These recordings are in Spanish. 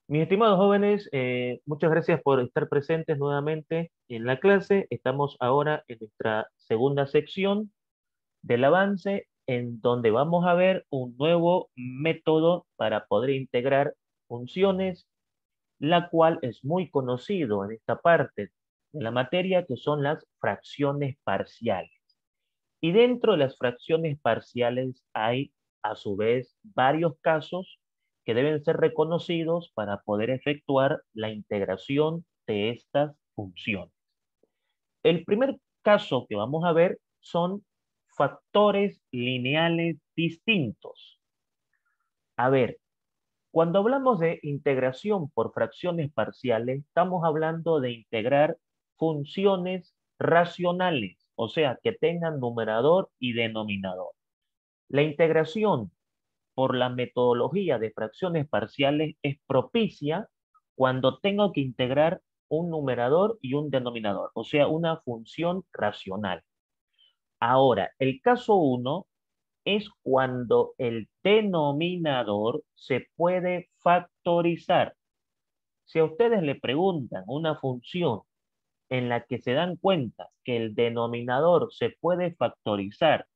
Mis estimados jóvenes, muchas gracias por estar presentes nuevamente en la clase. Estamos ahora en nuestra segunda sección del avance, en donde vamos a ver un nuevo método para poder integrar funciones, la cual es muy conocido en esta parte de la materia, que son las fracciones parciales. Y dentro de las fracciones parciales hay, a su vez, varios casos que deben ser reconocidos para poder efectuar la integración de estas funciones. El primer caso que vamos a ver son factores lineales distintos. A ver, cuando hablamos de integración por fracciones parciales, estamos hablando de integrar funciones racionales, o sea, que tengan numerador y denominador. La integración por la metodología de fracciones parciales es propicia cuando tengo que integrar un numerador y un denominador, o sea, una función racional. Ahora, el caso uno es cuando el denominador se puede factorizar. Si a ustedes le preguntan una función en la que se dan cuenta que el denominador se puede factorizar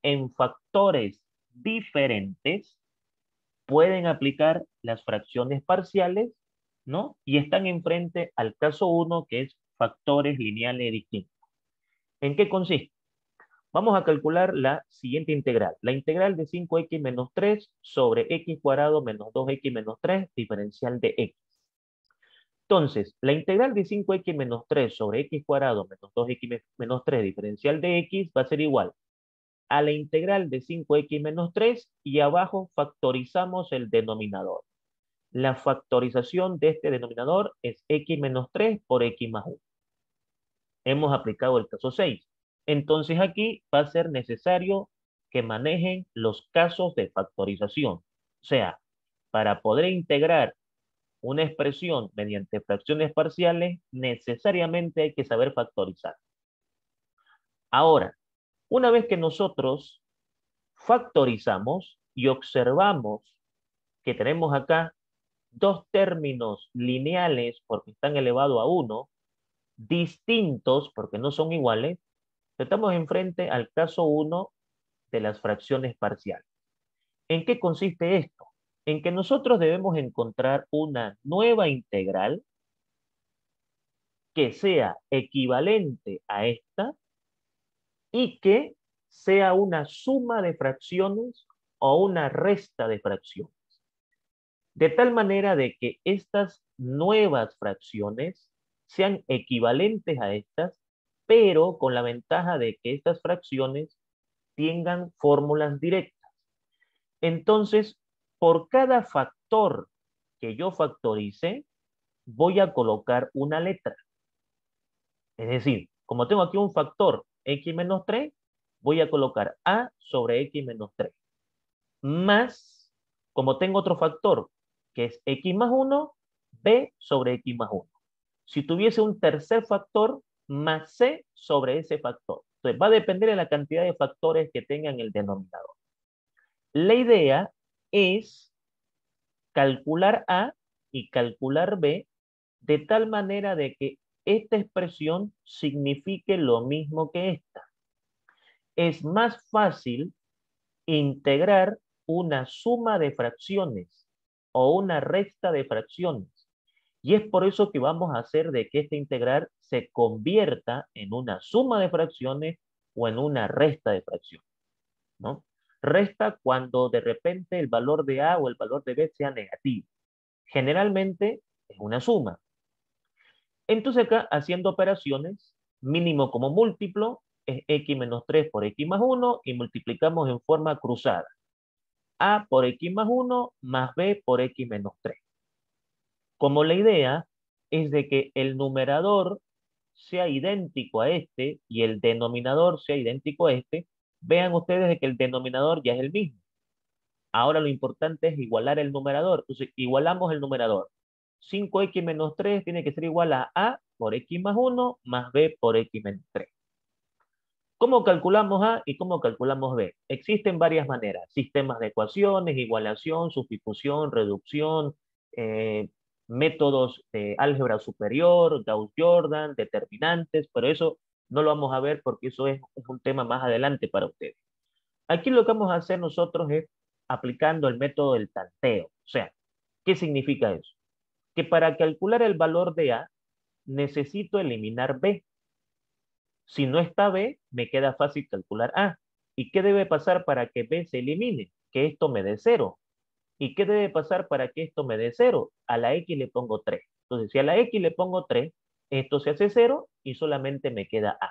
en factores diferentes, pueden aplicar las fracciones parciales, ¿no? Y están enfrente al caso uno, que es factores lineales distintos. ¿En qué consiste? Vamos a calcular la siguiente integral. La integral de 5x menos 3 sobre x cuadrado menos 2x menos 3, diferencial de x. Entonces, la integral de 5x menos 3 sobre x cuadrado menos 2x menos 3, diferencial de x, va a ser igual a la integral de 5x menos 3 y abajo factorizamos el denominador. La factorización de este denominador es x menos 3 por x más 1. Hemos aplicado el caso 6. Entonces aquí va a ser necesario que manejen los casos de factorización. O sea, para poder integrar una expresión mediante fracciones parciales, necesariamente hay que saber factorizar. Ahora, una vez que nosotros factorizamos y observamos que tenemos acá dos términos lineales porque están elevados a 1, distintos porque no son iguales, estamos enfrente al caso uno de las fracciones parciales. ¿En qué consiste esto? En que nosotros debemos encontrar una nueva integral que sea equivalente a esta y que sea una suma de fracciones o una resta de fracciones. De tal manera de que estas nuevas fracciones sean equivalentes a estas, pero con la ventaja de que estas fracciones tengan fórmulas directas. Entonces, por cada factor que yo factorice, voy a colocar una letra. Es decir, como tengo aquí un factor x menos 3, voy a colocar a sobre x menos 3. Más, como tengo otro factor que es x más 1, b sobre x más 1. Si tuviese un tercer factor, más c sobre ese factor. Entonces va a depender de la cantidad de factores que tenga en el denominador. La idea es calcular a y calcular b de tal manera de que esta expresión signifique lo mismo que esta. Es más fácil integrar una suma de fracciones o una resta de fracciones. Y es por eso que vamos a hacer de que esta integral se convierta en una suma de fracciones o en una resta de fracciones, ¿no? Resta cuando de repente el valor de A o el valor de B sea negativo. Generalmente es una suma. Entonces acá, haciendo operaciones, mínimo como múltiplo es x menos 3 por x más 1 y multiplicamos en forma cruzada. A por x más 1 más b por x menos 3. Como la idea es de que el numerador sea idéntico a este y el denominador sea idéntico a este, vean ustedes de que el denominador ya es el mismo. Ahora lo importante es igualar el numerador. Entonces, igualamos el numerador. 5x menos 3 tiene que ser igual a por x más 1 más b por x menos 3. ¿Cómo calculamos A y cómo calculamos B? Existen varias maneras. Sistemas de ecuaciones, igualación, sustitución, reducción, métodos de álgebra superior, Gauss-Jordan, determinantes, pero eso no lo vamos a ver porque eso es un tema más adelante para ustedes. Aquí lo que vamos a hacer nosotros es aplicando el método del tanteo. O sea, ¿qué significa eso? Que para calcular el valor de A, necesito eliminar B. Si no está B, me queda fácil calcular A. ¿Y qué debe pasar para que B se elimine? Que esto me dé 0. ¿Y qué debe pasar para que esto me dé 0? A la X le pongo 3. Entonces, si a la X le pongo 3, esto se hace 0 y solamente me queda A.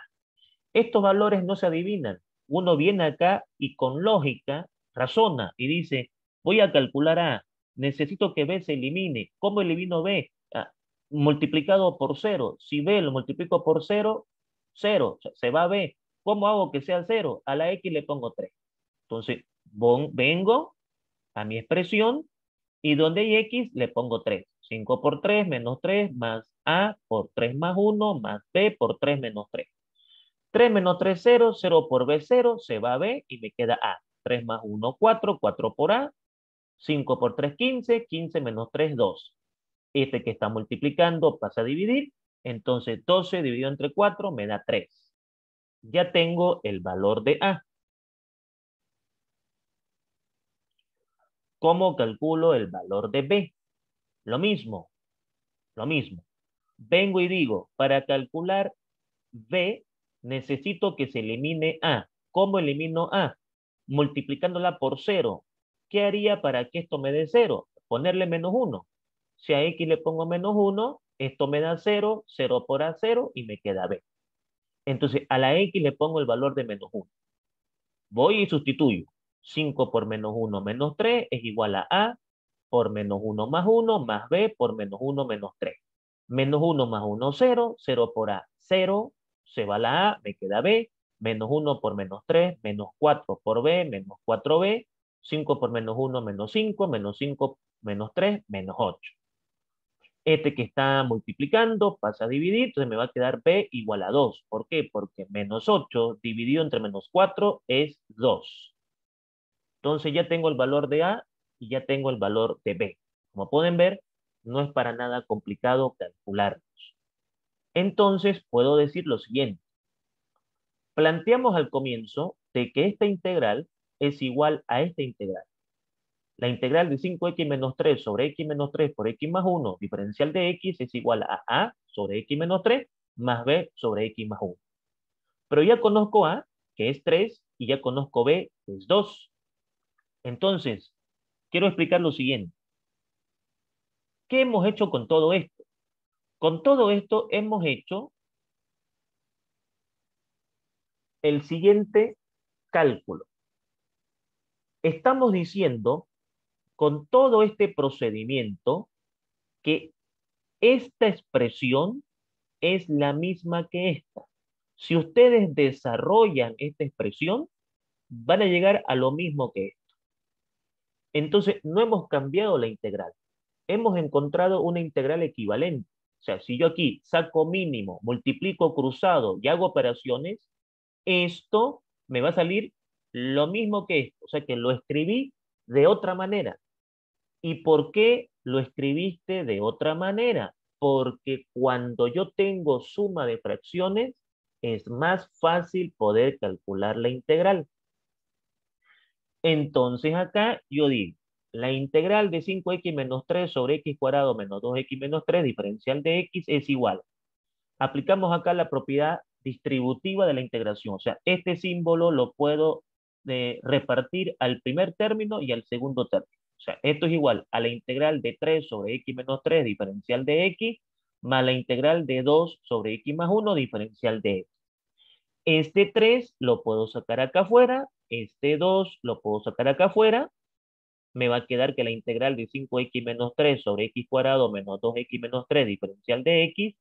Estos valores no se adivinan. Uno viene acá y con lógica razona y dice, voy a calcular A, necesito que B se elimine. ¿Cómo elimino B? Multiplicado por 0. Si B lo multiplico por 0, 0, o sea, se va a B. ¿Cómo hago que sea 0? A la X le pongo 3. Entonces, vengo a mi expresión y donde hay X le pongo 3. 5 por 3 menos 3 más A por 3 más 1 más B por 3 menos 3. 3 menos 3, 0, 0 por B, 0, se va a B y me queda A. 3 más 1, 4, 4 por A, 5 por 3, 15, 15 menos 3, 2. Este que está multiplicando pasa a dividir, entonces 12 dividido entre 4 me da 3. Ya tengo el valor de A. ¿Cómo calculo el valor de B? Lo mismo, lo mismo. Vengo y digo, para calcular B, necesito que se elimine A. ¿Cómo elimino A? Multiplicándola por 0. ¿Qué haría para que esto me dé 0? Ponerle menos 1. Si a X le pongo menos 1, esto me da 0, 0 por A, 0 y me queda B. Entonces, a la X le pongo el valor de menos 1. Voy y sustituyo. 5 por menos 1 menos 3 es igual a A por menos 1 más 1 más B por menos 1 menos 3. Menos 1 más 1, 0. 0 por A, 0. Se va la A, me queda B. Menos 1 por menos 3, menos 4 por B, menos 4B. 5 por menos 1, menos 5. Menos 5, menos 3, menos 8. Este que está multiplicando pasa a dividir, entonces me va a quedar B igual a 2. ¿Por qué? Porque menos 8 dividido entre menos 4 es 2. Entonces ya tengo el valor de A y ya tengo el valor de B. Como pueden ver, no es para nada complicado calcularlos. Entonces puedo decir lo siguiente. Planteamos al comienzo de que esta integral es igual a esta integral. La integral de 5x menos 3 sobre x menos 3 por x más 1 diferencial de x es igual a sobre x menos 3 más b sobre x más 1. Pero ya conozco a, que es 3, y ya conozco b, que es 2. Entonces, quiero explicar lo siguiente. ¿Qué hemos hecho con todo esto? Con todo esto hemos hecho el siguiente cálculo. Estamos diciendo, con todo este procedimiento, que esta expresión es la misma que esta. Si ustedes desarrollan esta expresión, van a llegar a lo mismo que esto. Entonces, no hemos cambiado la integral. Hemos encontrado una integral equivalente. O sea, si yo aquí saco mínimo, multiplico cruzado y hago operaciones, esto me va a salir lo mismo que esto. O sea, que lo escribí de otra manera. ¿Y por qué lo escribiste de otra manera? Porque cuando yo tengo suma de fracciones, es más fácil poder calcular la integral. Entonces acá yo digo, la integral de 5x menos 3 sobre x cuadrado menos 2x menos 3 diferencial de x es igual. Aplicamos acá la propiedad distributiva de la integración. O sea, este símbolo lo puedo repartir al primer término y al segundo término. O sea, esto es igual a la integral de 3 sobre x menos 3 diferencial de x más la integral de 2 sobre x más 1 diferencial de x. Este 3 lo puedo sacar acá afuera, este 2 lo puedo sacar acá afuera, me va a quedar que la integral de 5x menos 3 sobre x cuadrado menos 2x menos 3 diferencial de x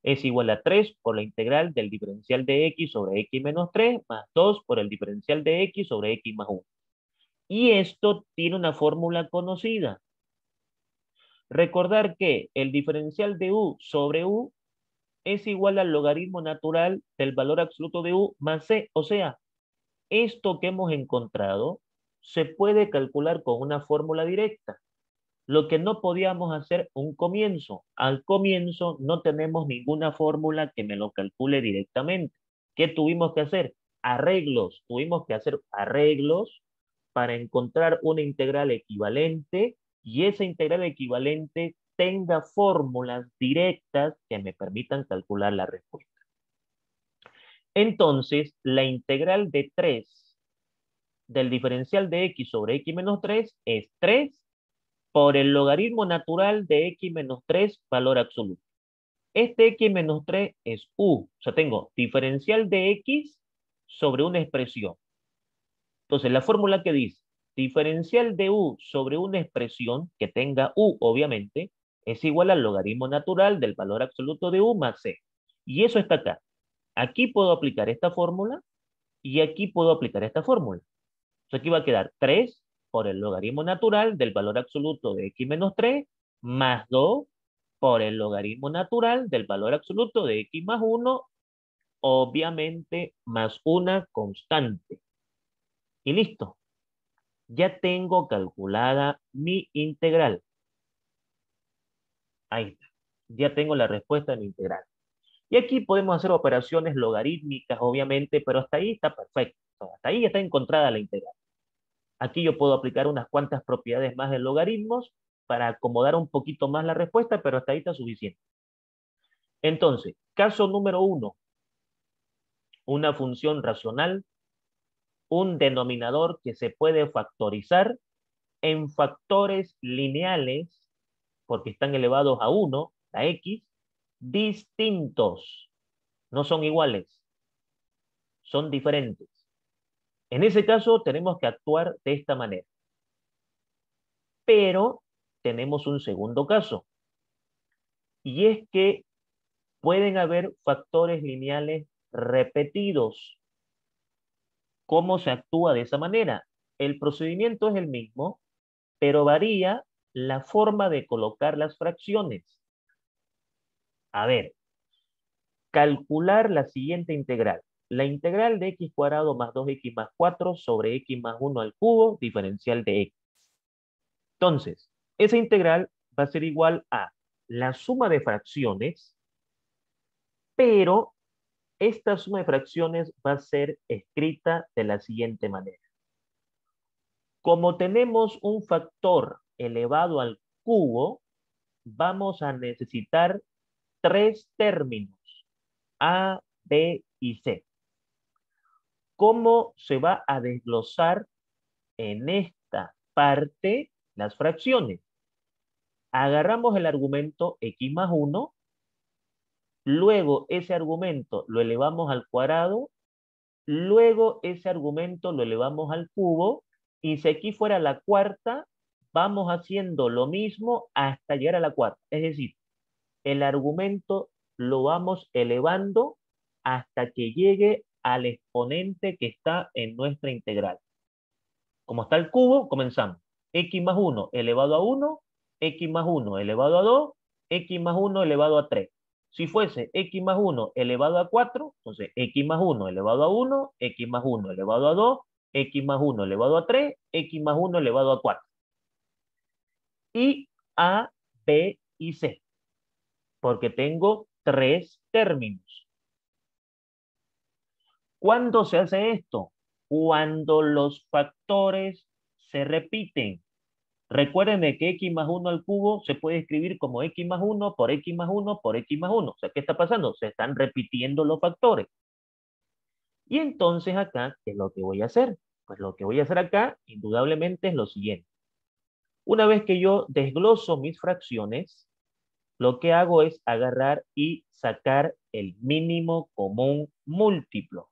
es igual a 3 por la integral del diferencial de x sobre x menos 3 más 2 por el diferencial de x sobre x más 1. Y esto tiene una fórmula conocida. Recordar que el diferencial de u sobre u es igual al logaritmo natural del valor absoluto de u más c. O sea, esto que hemos encontrado se puede calcular con una fórmula directa. Lo que no podíamos hacer un comienzo. Al comienzo no tenemos ninguna fórmula que me lo calcule directamente. ¿Qué tuvimos que hacer? Arreglos. Tuvimos que hacer arreglos para encontrar una integral equivalente y esa integral equivalente tenga fórmulas directas que me permitan calcular la respuesta. Entonces, la integral de 3 del diferencial de x sobre x menos 3 es 3 por el logaritmo natural de x menos 3 valor absoluto. Este x menos 3 es u. O sea, tengo diferencial de x sobre una expresión. Entonces, la fórmula que dice diferencial de u sobre una expresión que tenga u, obviamente, es igual al logaritmo natural del valor absoluto de u más c. Y eso está acá. Aquí puedo aplicar esta fórmula y aquí puedo aplicar esta fórmula. Entonces aquí va a quedar 3 por el logaritmo natural del valor absoluto de x menos 3 más 2 por el logaritmo natural del valor absoluto de x más 1, obviamente más una constante. Y listo. Ya tengo calculada mi integral. Ahí está. Ya tengo la respuesta de mi integral. Y aquí podemos hacer operaciones logarítmicas, obviamente, pero hasta ahí está perfecto. Hasta ahí está encontrada la integral. Aquí yo puedo aplicar unas cuantas propiedades más de logaritmos para acomodar un poquito más la respuesta, pero hasta ahí está suficiente. Entonces, caso número 1, una función racional, un denominador que se puede factorizar en factores lineales, porque están elevados a 1, a x, distintos. No son iguales, son diferentes. En ese caso tenemos que actuar de esta manera. Pero tenemos un segundo caso, y es que pueden haber factores lineales repetidos. ¿Cómo se actúa de esa manera? El procedimiento es el mismo, pero varía la forma de colocar las fracciones. A ver, calcular la siguiente integral. La integral de x cuadrado más 2x más 4 sobre x más 1 al cubo, diferencial de x. Entonces, esa integral va a ser igual a la suma de fracciones, pero esta suma de fracciones va a ser escrita de la siguiente manera. Como tenemos un factor elevado al cubo, vamos a necesitar tres términos, A, B y C. ¿Cómo se va a desglosar en esta parte las fracciones? Agarramos el argumento x más 1, luego ese argumento lo elevamos al cuadrado, luego ese argumento lo elevamos al cubo, y si aquí fuera la cuarta, vamos haciendo lo mismo hasta llegar a la cuarta. Es decir, el argumento lo vamos elevando hasta que llegue al exponente que está en nuestra integral. Como está el cubo, comenzamos. X más 1 elevado a 1, x más 1 elevado a 2, x más 1 elevado a 3. Si fuese x más 1 elevado a 4, entonces x más 1 elevado a 1, x más 1 elevado a 2, x más 1 elevado a 3, x más 1 elevado a 4. Y A, B y C, porque tengo tres términos. ¿Cuándo se hace esto? Cuando los factores se repiten. Recuerden que x más 1 al cubo se puede escribir como x más 1 por x más 1 por x más 1. O sea, ¿qué está pasando? Se están repitiendo los factores. Y entonces acá, ¿qué es lo que voy a hacer? Pues lo que voy a hacer acá, indudablemente, es lo siguiente. Una vez que yo desgloso mis fracciones, lo que hago es agarrar y sacar el mínimo común múltiplo.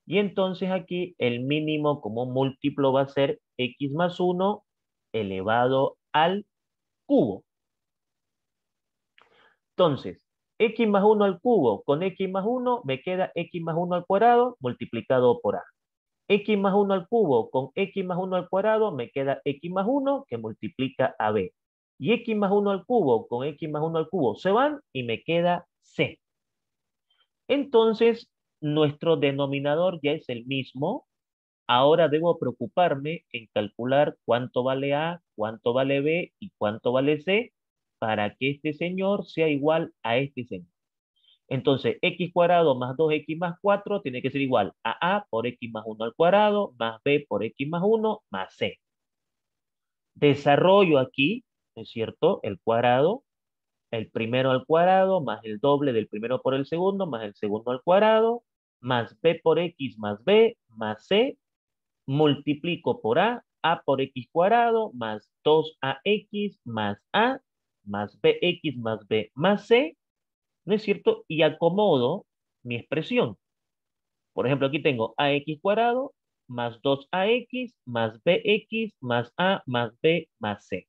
Y entonces aquí el mínimo común múltiplo va a ser x más 1 elevado al cubo. Entonces, x más 1 al cubo con x más 1 me queda x más 1 al cuadrado multiplicado por a. X más 1 al cubo con x más 1 al cuadrado me queda x más 1 que multiplica a b. Y x más 1 al cubo con x más 1 al cubo se van y me queda c. Entonces, nuestro denominador ya es el mismo. Ahora debo preocuparme en calcular cuánto vale A, cuánto vale B y cuánto vale C para que este señor sea igual a este señor. Entonces, x cuadrado más 2x más 4 tiene que ser igual a A por x más 1 al cuadrado, más B por x más 1, más C. Desarrollo aquí, ¿no es cierto? El cuadrado, el primero al cuadrado, más el doble del primero por el segundo, más el segundo al cuadrado, más B por x más B, más C, multiplico por A por x cuadrado, más 2ax más A, más bx más B más C, ¿no es cierto? Y acomodo mi expresión. Por ejemplo, aquí tengo ax cuadrado más 2ax más bx más A más B más C.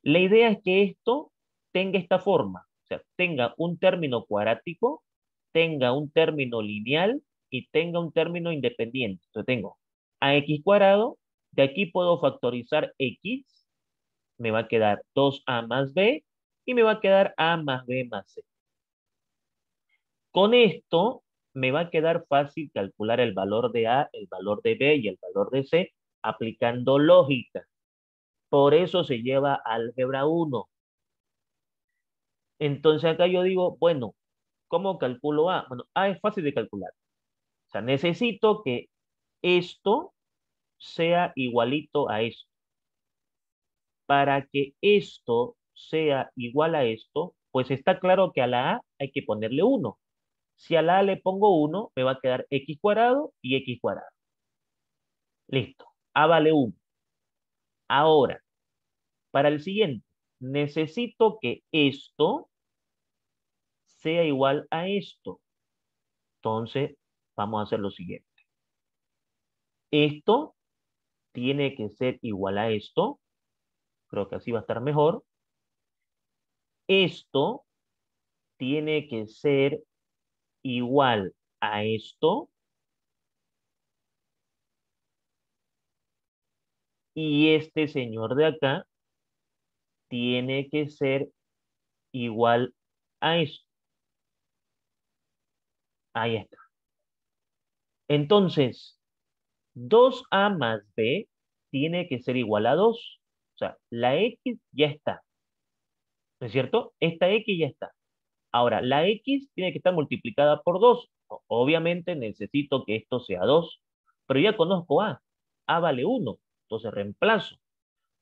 La idea es que esto tenga esta forma, o sea, tenga un término cuadrático, tenga un término lineal y tenga un término independiente. Entonces tengo ax cuadrado, de aquí puedo factorizar x, me va a quedar 2a más b y me va a quedar a más b más c. Con esto me va a quedar fácil calcular el valor de a, el valor de b y el valor de c aplicando lógica. Por eso se lleva álgebra 1. Entonces acá yo digo, bueno, ¿cómo calculo A? Bueno, A es fácil de calcular. O sea, necesito que esto sea igualito a esto. Para que esto sea igual a esto, pues está claro que a la A hay que ponerle 1. Si a la A le pongo 1, me va a quedar x cuadrado y x cuadrado. Listo. A vale 1. Ahora, para el siguiente, necesito que esto sea igual a esto. Entonces, vamos a hacer lo siguiente. Esto tiene que ser igual a esto. Creo que así va a estar mejor. Esto tiene que ser igual a esto. Y este señor de acá tiene que ser igual a esto. Ahí está. Entonces, 2a más b tiene que ser igual a 2. O sea, la x ya está. ¿No es cierto? Esta x ya está. Ahora, la x tiene que estar multiplicada por 2. Obviamente necesito que esto sea 2, pero ya conozco a. A vale 1, entonces reemplazo.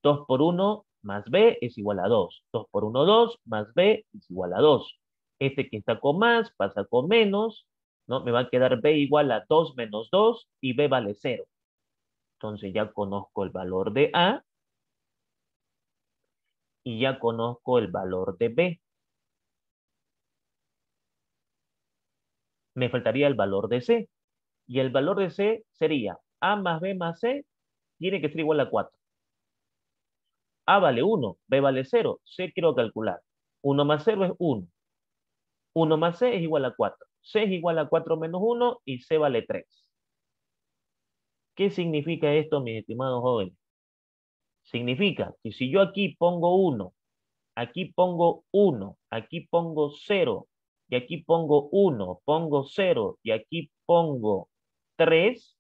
2 por 1 más b es igual a 2. 2 por 1, 2, más b es igual a 2. Este que está con más pasa con menos, ¿no? Me va a quedar b igual a 2 menos 2 y b vale 0. Entonces ya conozco el valor de a y ya conozco el valor de b. Me faltaría el valor de c. Y el valor de C sería A más B más C tiene que ser igual a 4. A vale 1, B vale 0, C quiero calcular. 1 más 0 es 1. 1 más C es igual a 4. C es igual a 4 menos 1 y C vale 3. ¿Qué significa esto, mis estimados jóvenes? Significa que si yo aquí pongo 1, aquí pongo 1, aquí pongo 0, y aquí pongo 1, pongo 0, y aquí pongo 3,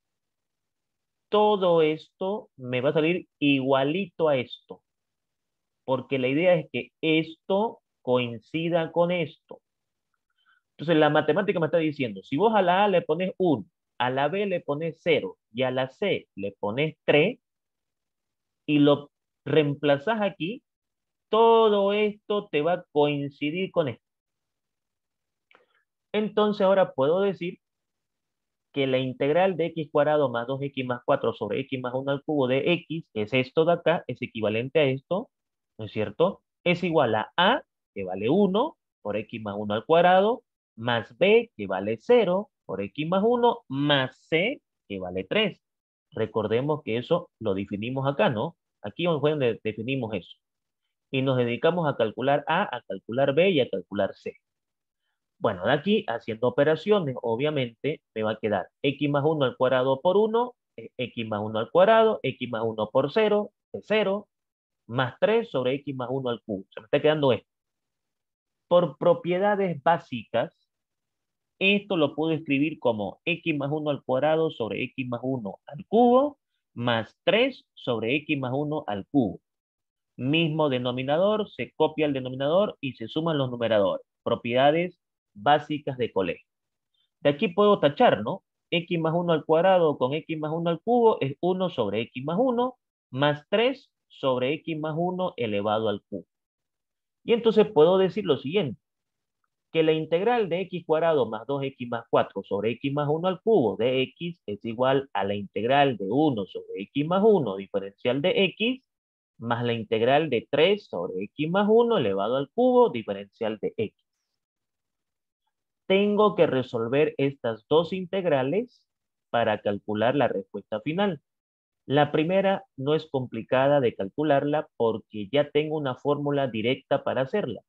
todo esto me va a salir igualito a esto, porque la idea es que esto coincida con esto. Entonces la matemática me está diciendo, si vos a la A le pones 1, a la B le pones 0 y a la C le pones 3 y lo reemplazás aquí, todo esto te va a coincidir con esto. Entonces ahora puedo decir que la integral de x cuadrado más 2x más 4 sobre x más 1 al cubo de x, es esto de acá, es equivalente a esto, ¿no es cierto? Es igual a, que vale 1, por x más 1 al cuadrado, más b, que vale 0, por x más 1, más c, que vale 3. Recordemos que eso lo definimos acá, ¿no? Aquí fue donde definimos eso. Y nos dedicamos a calcular a calcular b y a calcular c. Bueno, de aquí, haciendo operaciones, obviamente, me va a quedar x más 1 al cuadrado por 1, x más 1 al cuadrado, x más 1 por 0, es 0, más 3 sobre x más 1 al cubo. Se me está quedando esto. Por propiedades básicas, Esto lo puedo escribir como x más 1 al cuadrado sobre x más 1 al cubo más 3 sobre x más 1 al cubo. Mismo denominador, se copia el denominador y se suman los numeradores. Propiedades básicas de colegio. De aquí puedo tachar, ¿no? X más 1 al cuadrado con x más 1 al cubo es 1 sobre x más 1 más 3 sobre x más 1 elevado al cubo. Y entonces puedo decir lo siguiente, que la integral de x cuadrado más 2x más 4 sobre x más 1 al cubo de x es igual a la integral de 1 sobre x más 1 diferencial de x más la integral de 3 sobre x más 1 elevado al cubo diferencial de x. Tengo que resolver estas dos integrales para calcular la respuesta final. La primera no es complicada de calcularla porque ya tengo una fórmula directa para hacerla.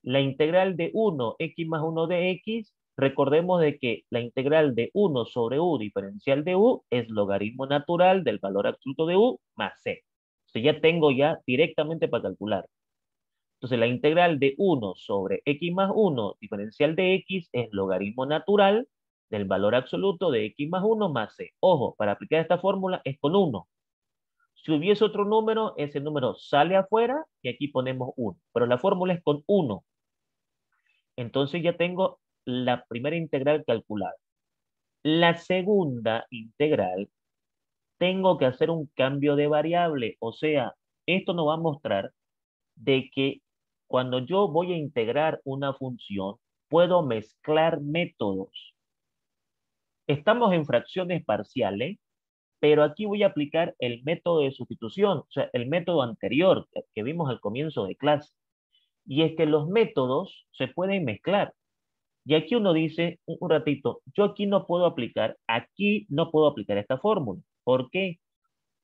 La integral de 1, x más 1 de x, recordemos de que la integral de 1 sobre u diferencial de u es logaritmo natural del valor absoluto de u más c. O sea, ya tengo ya directamente para calcular. Entonces, la integral de 1 sobre x más 1 diferencial de x es logaritmo natural del valor absoluto de x más 1 más c. Ojo, para aplicar esta fórmula es con 1. Si hubiese otro número, ese número sale afuera y aquí ponemos 1. Pero la fórmula es con 1. Entonces ya tengo la primera integral calculada. La segunda integral, tengo que hacer un cambio de variable. O sea, esto nos va a mostrar de que cuando yo voy a integrar una función, puedo mezclar métodos. Estamos en fracciones parciales, pero aquí voy a aplicar el método de sustitución, o sea, el método anterior que vimos al comienzo de clase. Y es que los métodos se pueden mezclar. Y aquí uno dice, un ratito, yo aquí no puedo aplicar esta fórmula. ¿Por qué?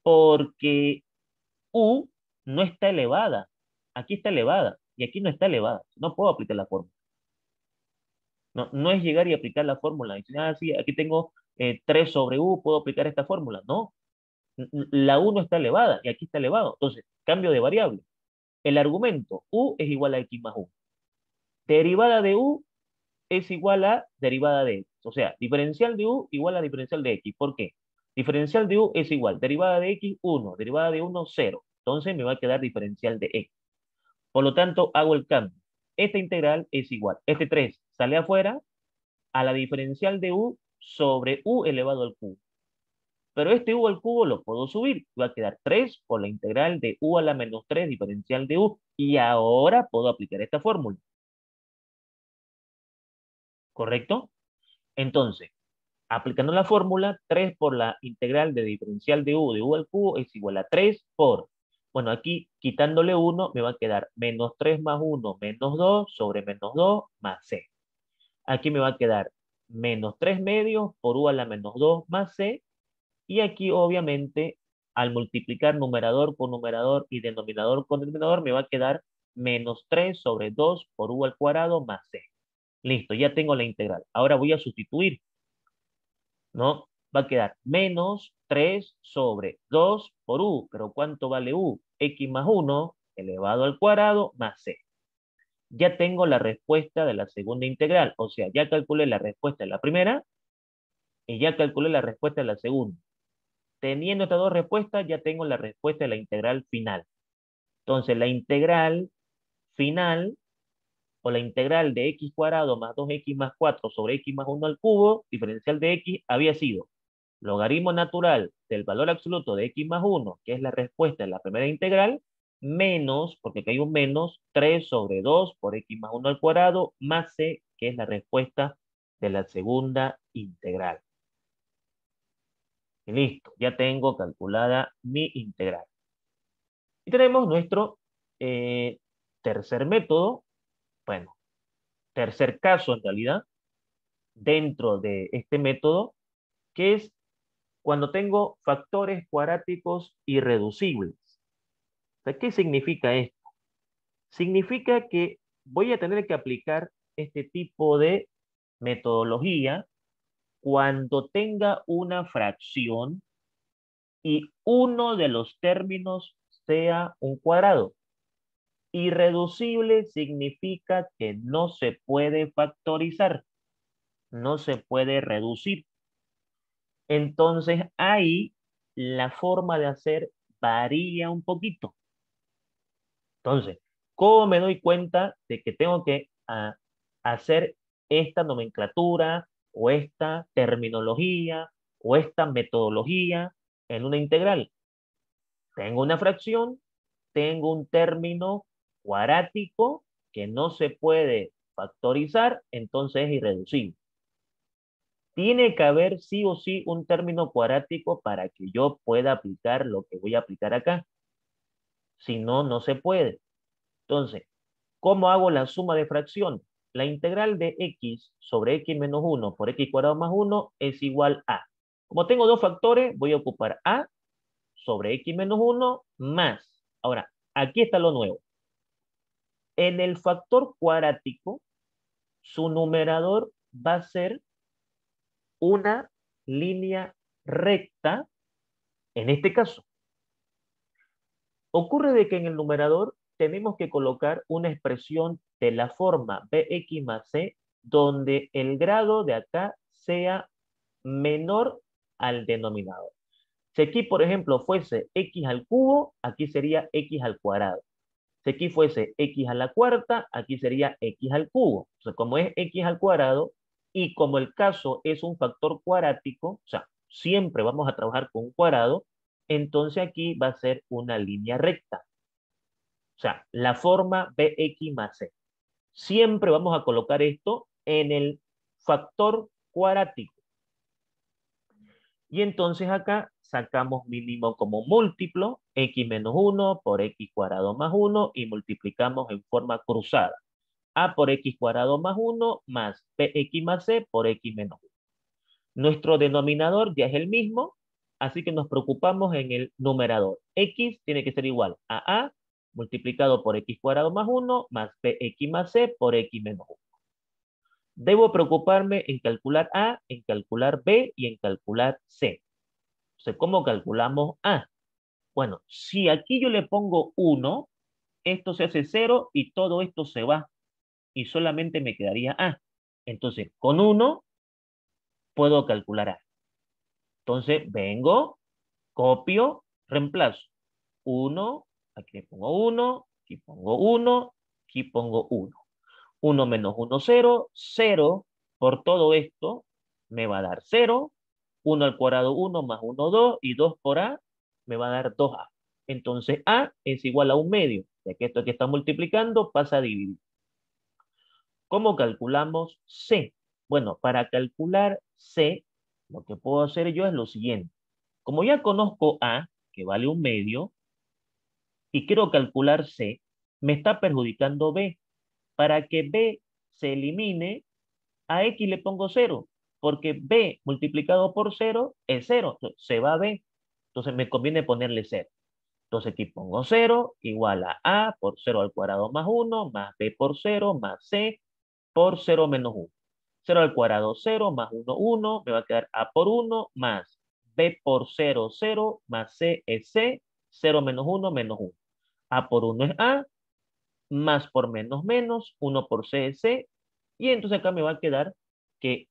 Porque U no está elevada. Aquí está elevada y aquí no está elevada. No puedo aplicar la fórmula. No, no es llegar y aplicar la fórmula. Dicen, ah, sí, aquí tengo 3 sobre U, puedo aplicar esta fórmula. No, la U no está elevada y aquí está elevado. Entonces, cambio de variable. El argumento U es igual a X más U. Derivada de U es igual a derivada de X. O sea, diferencial de U igual a diferencial de X. ¿Por qué? Diferencial de U es igual, derivada de X, 1, derivada de 1, 0. Entonces me va a quedar diferencial de X. Por lo tanto, hago el cambio. Esta integral es igual. Este 3 sale afuera a la diferencial de U sobre U elevado al cubo. Pero este U al cubo lo puedo subir. Va a quedar 3 por la integral de U a la menos 3 diferencial de U. Y ahora puedo aplicar esta fórmula. ¿Correcto? Entonces, aplicando la fórmula, 3 por la integral de diferencial de U al cubo es igual a 3 por, bueno, aquí quitándole 1 me va a quedar menos 3 más 1 menos 2 sobre menos 2 más c. Aquí me va a quedar menos 3 medios por U a la menos 2 más c. Y aquí obviamente al multiplicar numerador con numerador y denominador con denominador me va a quedar menos 3 sobre 2 por U al cuadrado más c. Listo, ya tengo la integral. Ahora voy a sustituir. ¿No? Va a quedar menos 3 sobre 2 por u. ¿Pero cuánto vale u? X más 1 elevado al cuadrado más c. Ya tengo la respuesta de la segunda integral. O sea, ya calculé la respuesta de la primera y ya calculé la respuesta de la segunda. Teniendo estas dos respuestas, ya tengo la respuesta de la integral final. Entonces, la integral final o la integral de x cuadrado más 2x más 4 sobre x más 1 al cubo, diferencial de x, había sido logaritmo natural del valor absoluto de x más 1, que es la respuesta de la primera integral, menos, porque aquí hay un menos, 3 sobre 2 por x más 1 al cuadrado, más c, que es la respuesta de la segunda integral. Y listo, ya tengo calculada mi integral. Y tenemos nuestro tercer método, bueno, tercer caso en realidad, dentro de este método, que es cuando tengo factores cuadráticos irreducibles. O sea, ¿qué significa esto? Significa que voy a tener que aplicar este tipo de metodología cuando tenga una fracción y uno de los términos sea un cuadrado. Irreducible significa que no se puede factorizar, no se puede reducir. Entonces ahí la forma de hacer varía un poquito. Entonces, ¿cómo me doy cuenta de que tengo que hacer esta nomenclatura o esta terminología o esta metodología en una integral? Tengo una fracción, tengo un término cuadrático que no se puede factorizar, entonces es irreducible. Tiene que haber sí o sí un término cuadrático para que yo pueda aplicar lo que voy a aplicar acá. Si no, no se puede. Entonces, ¿cómo hago la suma de fracciones? La integral de x sobre x menos 1 por x cuadrado más 1 es igual a. Como tengo dos factores, voy a ocupar a sobre x menos 1 más. Ahora, aquí está lo nuevo. En el factor cuadrático, su numerador va a ser una línea recta, en este caso. Ocurre de que en el numerador tenemos que colocar una expresión de la forma bx más c, donde el grado de acá sea menor al denominador. Si aquí, por ejemplo, fuese x al cubo, aquí sería x al cuadrado. Si aquí fuese x a la cuarta, aquí sería x al cubo. O sea, como es x al cuadrado y como el caso es un factor cuadrático, o sea, siempre vamos a trabajar con un cuadrado, entonces aquí va a ser una línea recta. O sea, la forma bx más c. Siempre vamos a colocar esto en el factor cuadrático. Y entonces acá sacamos mínimo como múltiplo, x menos 1 por x cuadrado más 1 y multiplicamos en forma cruzada. A por x cuadrado más 1 más bx más c por x menos 1. Nuestro denominador ya es el mismo, así que nos preocupamos en el numerador. X tiene que ser igual a multiplicado por x cuadrado más 1 más bx más c por x menos 1. Debo preocuparme en calcular A, en calcular B y en calcular C. Entonces, ¿cómo calculamos A? Bueno, si aquí yo le pongo 1, esto se hace 0 y todo esto se va. Y solamente me quedaría A. Entonces, con 1 puedo calcular A. Entonces, vengo, copio, reemplazo. 1, aquí le pongo 1, aquí pongo 1, aquí pongo 1. 1 menos 1, 0, 0 por todo esto me va a dar 0, 1 al cuadrado 1 más 1, 2 y 2 por A me va a dar 2A. Entonces A es igual a un medio, ya que esto que está multiplicando pasa a dividir. ¿Cómo calculamos C? Bueno, para calcular C, lo que puedo hacer yo es lo siguiente. Como ya conozco A, que vale un medio, y quiero calcular C, me está perjudicando B. Para que B se elimine, a X le pongo 0, porque B multiplicado por 0 es 0, se va a B. Entonces me conviene ponerle 0. Entonces aquí pongo 0 igual a por 0 al cuadrado más 1, más B por 0, más C por 0 menos 1. 0 al cuadrado 0, más 1, 1, me va a quedar A por 1, más B por 0, 0, más C es C, 0 menos 1, menos 1. A por 1 es A, más por menos menos, 1 por C es C, y entonces acá me va a quedar que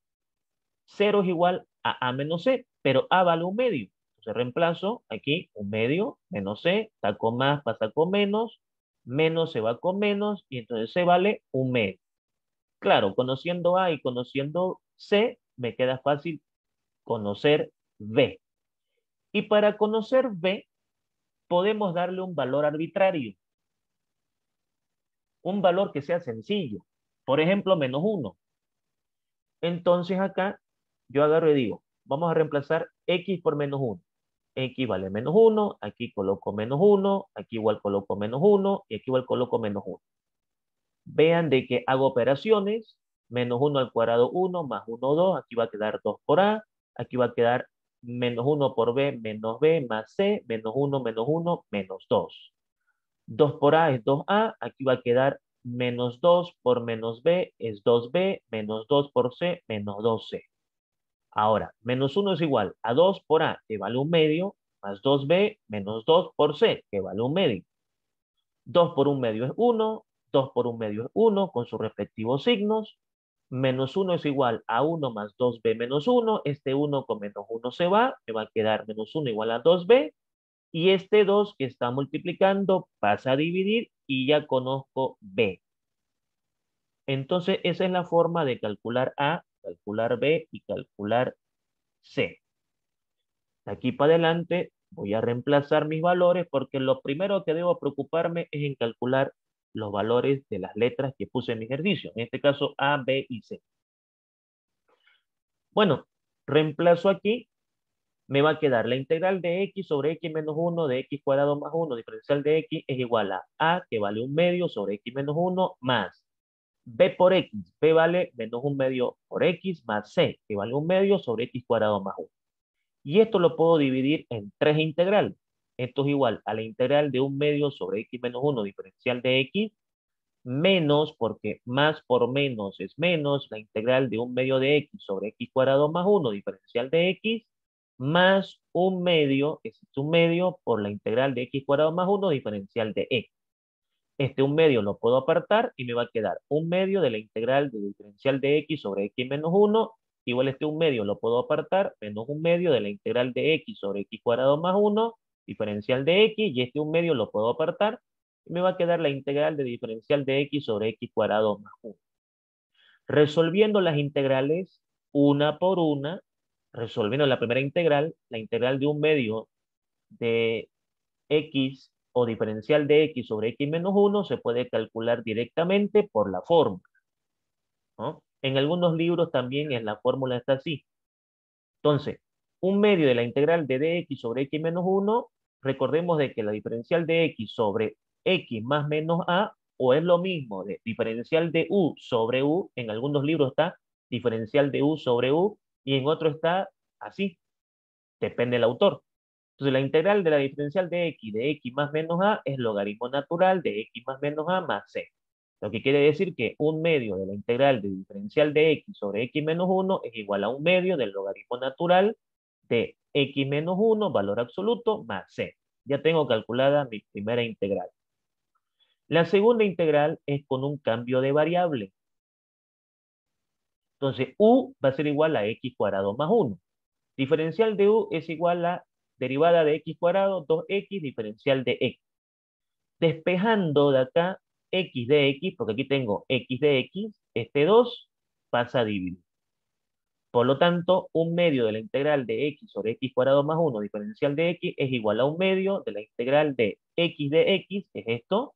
0 es igual a menos C, pero A vale un medio. Entonces reemplazo aquí un medio, menos C, saco más, pasa con menos se va con menos, y entonces C vale un medio. Claro, conociendo A y conociendo C, me queda fácil conocer B. Y para conocer B, podemos darle un valor arbitrario, un valor que sea sencillo. Por ejemplo, menos 1. Entonces acá yo agarro y digo, vamos a reemplazar x por menos 1. X vale menos 1, aquí coloco menos 1, aquí igual coloco menos 1 y aquí igual coloco menos 1. Vean de que hago operaciones, menos 1 al cuadrado 1, más 1, 2, aquí va a quedar 2 por A, aquí va a quedar menos 1 por B, menos B, más C, menos 1, menos 2. 2 por A es 2A, aquí va a quedar menos 2 por menos B es 2B, menos 2 por C, menos 2C. Ahora, menos 1 es igual a 2 por A, que vale un medio, más 2B, menos 2 por C, que vale un medio. 2 por un medio es 1, 2 por un medio es 1 con sus respectivos signos. Menos 1 es igual a 1 más 2b menos 1. Este 1 con menos 1 se va. Me va a quedar menos 1 igual a 2b. Y este 2 que está multiplicando pasa a dividir y ya conozco b. Entonces esa es la forma de calcular A, calcular B y calcular C. De aquí para adelante voy a reemplazar mis valores porque lo primero que debo preocuparme es en calcular los valores de las letras que puse en mi ejercicio. En este caso A, B y C. Bueno, reemplazo aquí. Me va a quedar la integral de x sobre x menos 1 de x cuadrado más 1 diferencial de x es igual a que vale un medio sobre x menos 1 más b por x. B vale menos un medio por x más c, que vale un medio sobre x cuadrado más 1. Y esto lo puedo dividir en tres integrales. Esto es igual a la integral de un medio sobre x menos 1 diferencial de x, menos, porque más por menos es menos, la integral de un medio de x sobre x cuadrado más 1 diferencial de x, más un medio, que es un medio, por la integral de x cuadrado más 1 diferencial de x. Este un medio lo puedo apartar y me va a quedar un medio de la integral de diferencial de x sobre x menos 1, igual este un medio lo puedo apartar, menos un medio de la integral de x sobre x cuadrado más 1, diferencial de x, y este un medio lo puedo apartar, y me va a quedar la integral de diferencial de x sobre x cuadrado más 1. Resolviendo las integrales una por una, resolviendo la primera integral, la integral de un medio de x o diferencial de x sobre x menos 1 se puede calcular directamente por la fórmula, ¿no? En algunos libros también en la fórmula está así. Entonces, un medio de la integral de dx sobre x menos 1, recordemos de que la diferencial de x sobre x más menos a, o es lo mismo de diferencial de u sobre u, en algunos libros está diferencial de u sobre u, y en otro está así, depende del autor. Entonces, la integral de la diferencial de x más menos a es logaritmo natural de x más menos a más c. Lo que quiere decir que un medio de la integral de diferencial de x sobre x menos 1 es igual a un medio del logaritmo natural de x menos 1, valor absoluto, más c. Ya tengo calculada mi primera integral. La segunda integral es con un cambio de variable. Entonces, u va a ser igual a x cuadrado más 1. Diferencial de u es igual a derivada de x cuadrado, 2x, diferencial de x. Despejando de acá x de x, porque aquí tengo x de x, este 2 pasa a dividir. Por lo tanto, un medio de la integral de x sobre x cuadrado más 1 diferencial de x es igual a un medio de la integral de x, que es esto,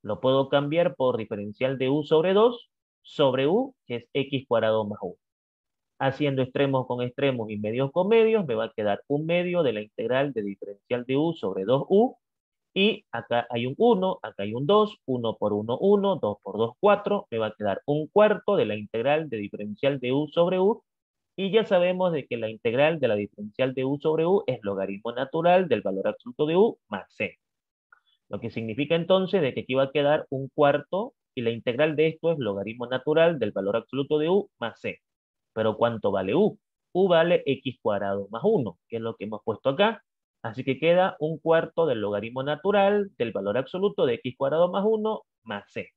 lo puedo cambiar por diferencial de u sobre 2 sobre u, que es x cuadrado más 1. Haciendo extremos con extremos y medios con medios, me va a quedar un medio de la integral de diferencial de u sobre 2u, y acá hay un 1, acá hay un 2, 1 por 1, 1, 2 por 2, 4, me va a quedar un cuarto de la integral de diferencial de u sobre u, y ya sabemos de que la integral de la diferencial de u sobre u es logaritmo natural del valor absoluto de u más c. Lo que significa entonces de que aquí va a quedar un cuarto, y la integral de esto es logaritmo natural del valor absoluto de u más c. Pero ¿cuánto vale u? U vale x cuadrado más 1, que es lo que hemos puesto acá. Así que queda un cuarto del logaritmo natural del valor absoluto de x cuadrado más 1 más c.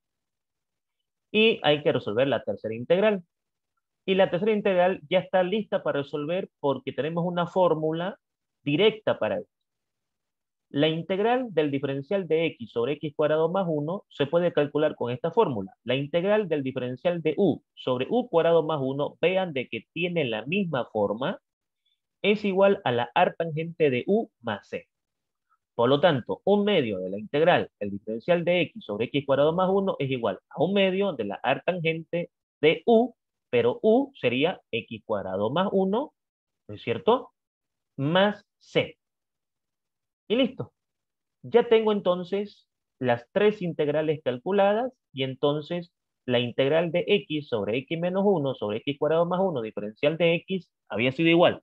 Y hay que resolver la tercera integral. Y la tercera integral ya está lista para resolver porque tenemos una fórmula directa para esto. La integral del diferencial de x sobre x cuadrado más 1 se puede calcular con esta fórmula. La integral del diferencial de u sobre u cuadrado más 1, vean de que tiene la misma forma, es igual a la artangente de u más c. Por lo tanto, un medio de la integral del diferencial de x sobre x cuadrado más 1 es igual a un medio de la artangente de u, pero u sería x cuadrado más 1, ¿no es cierto? Más c. Y listo. Ya tengo entonces las tres integrales calculadas, y entonces la integral de x sobre x menos 1 sobre x cuadrado más 1 diferencial de x había sido igual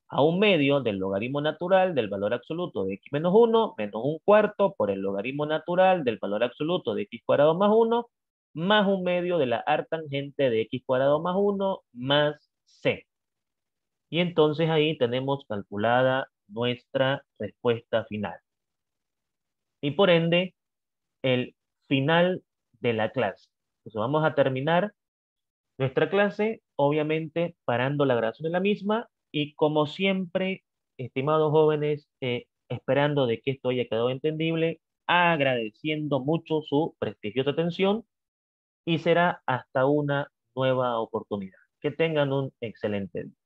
a un medio del logaritmo natural del valor absoluto de x menos 1 menos un cuarto por el logaritmo natural del valor absoluto de x cuadrado más 1 más un medio de la artangente de x cuadrado más 1 más c. Y entonces ahí tenemos calculada nuestra respuesta final. Y por ende, el final de la clase. Entonces vamos a terminar nuestra clase, obviamente parando la grabación de la misma y como siempre, estimados jóvenes, esperando de que esto haya quedado entendible, agradeciendo mucho su prestigiosa atención y será hasta una nueva oportunidad. Que tengan un excelente día.